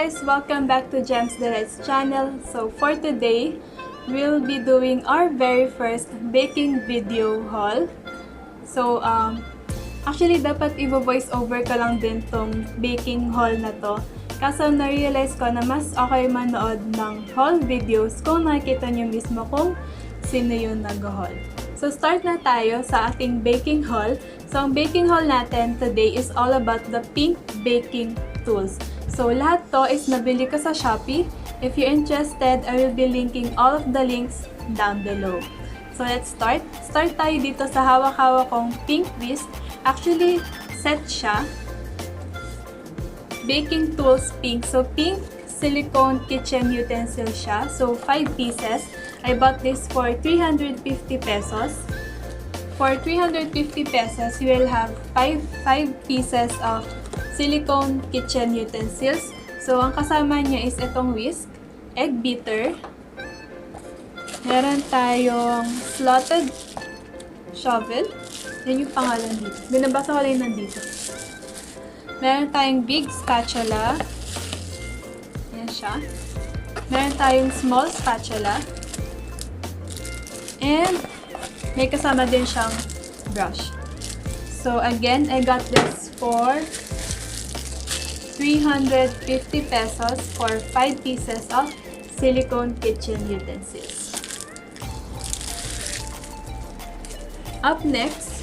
guys! Welcome back to Gems Delights channel. So for today, we'll be doing our very first baking video haul. So actually dapat i-voice over ko lang din tong baking haul na to. Kaso na-realize ko na mas okay manood ng haul videos kung nakikita nyo mismo kung sino yung nag-haul. So start na tayo sa ating baking haul. So ang baking haul natin today is all about the pink baking tools. So, lahat to is nabili ko sa Shopee. If you're interested, I will be linking all of the links down below. So, let's start. Start tayo dito sa hawak-hawak kong pink whisk. Actually, set siya. Baking tools pink. So, pink silicone kitchen utensil siya. So, 5 pieces. I bought this for 350 pesos. For 350 pesos, you will have 5 pieces of silicone kitchen utensils. So, ang kasama niya is itong whisk, egg beater, meron tayong slotted shovel, yan yung pangalan dito. Binabasa ko lang nandito. Meron tayong big spatula, yan siya. Meron tayong small spatula, and may kasama din siyang brush. So, again, I got this for 350 pesos for 5 pieces of silicone kitchen utensils. Up next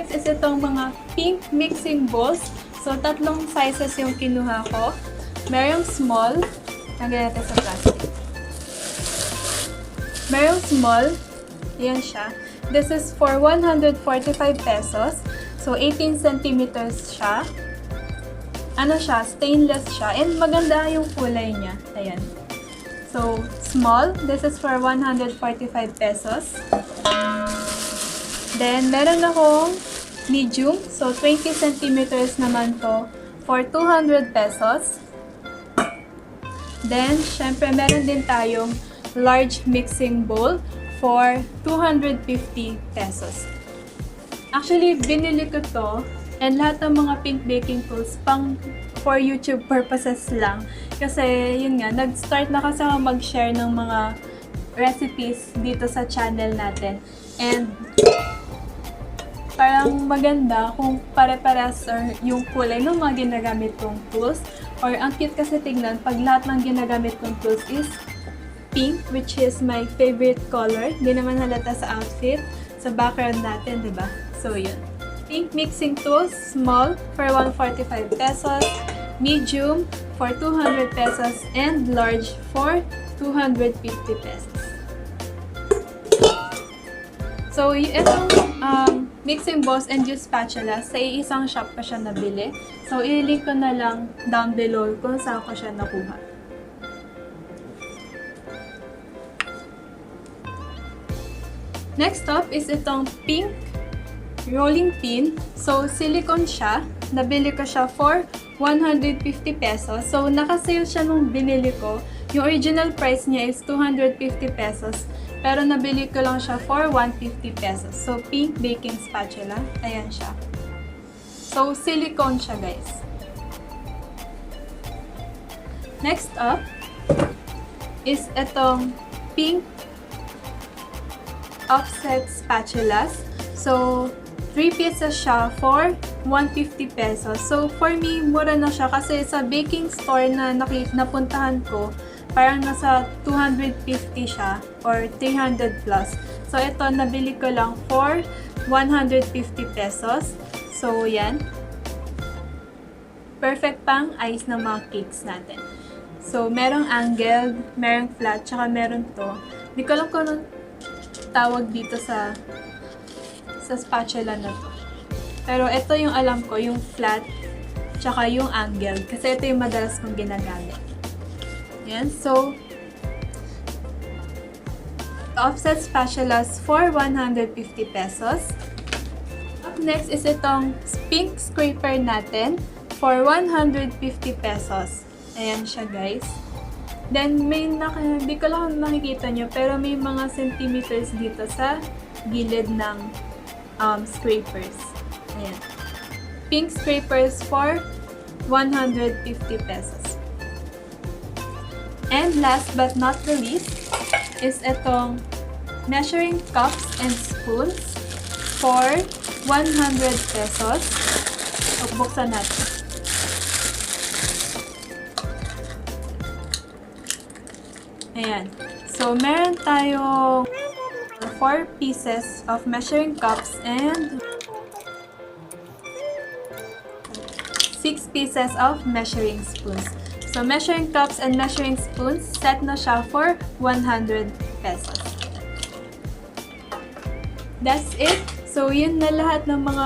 is itong mga pink mixing bowls. So, tatlong sizes yung kinuha ko. Merong small, lagyan natin sa plastic. Merong small, yan siya. This is for 145 pesos. So, 18 centimeters siya. Ano siya? Stainless siya. And maganda yung kulay niya. Ayan. So, small. This is for 145 pesos. Then, meron akong medium. So, 20 centimeters naman to for 200 pesos. Then, syempre, meron din tayong large mixing bowl for 250 pesos. Actually, binili ko to and lahat ng mga pink baking tools pang for YouTube purposes lang. Kasi, yun nga, nag-start na kasi ako mag-share ng mga recipes dito sa channel natin. And, parang maganda kung pare-pares or yung kulay ng mga ginagamit kong tools. Or, ang cute kasi tignan, pag lahat ng ginagamit kong tools is pink, which is my favorite color. Hindi naman halata sa outfit, sa background natin, di ba? So, yun. Pink mixing tools, small for 145 pesos, medium for 200 pesos, and large for 250 pesos. So, itong mixing bowls and juice spatula, sa isang shop ko siya nabili. So, i-link ko na lang down below kung saan ko siya nakuha. Next up is itong pink rolling pin. So, silicone siya. Nabili ko siya for 150 pesos. So, naka-sale siya nung binili ko. Yung original price niya is 250 pesos. Pero nabili ko lang siya for 150 pesos. So, pink baking spatula. Ayan siya. So, silicone siya, guys. Next up is itong pink offset spatulas. So, 3 pieces siya for 150 pesos. So, for me, mura na siya kasi sa baking store na napuntahan ko, parang nasa 250 siya or 300 plus. So, ito, nabili ko lang for 150 pesos. So, yan. Perfect pang ice ng mga cakes natin. So, merong angled, merong flat, tsaka meron to. Hindi ko alam kung anong tawag dito sa spatula na to. Pero ito yung alam ko, yung flat, tsaka yung angled. Kasi ito yung madalas kong ginagamit. Yan. So, offset spatulas for 150 pesos. Up next is itong pink scraper natin for 150 pesos. Ayan siya, guys. Then, hindi ko lang nakikita nyo, pero may mga centimeters dito sa gilid ng scrapers. Ayan. Pink scrapers for 150 pesos. And last but not the least is itong measuring cups and spoons for 100 pesos. So, buksan natin. Ayan. So, meron tayong 4 pieces of measuring cups and 6 pieces of measuring spoons. So, measuring cups and measuring spoons, set na siya for 100 pesos. That's it. So, yun na lahat ng mga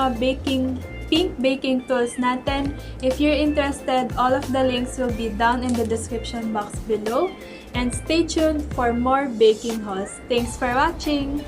pink baking tools natin. If you're interested, all of the links will be down in the description box below. And stay tuned for more baking hauls. Thanks for watching!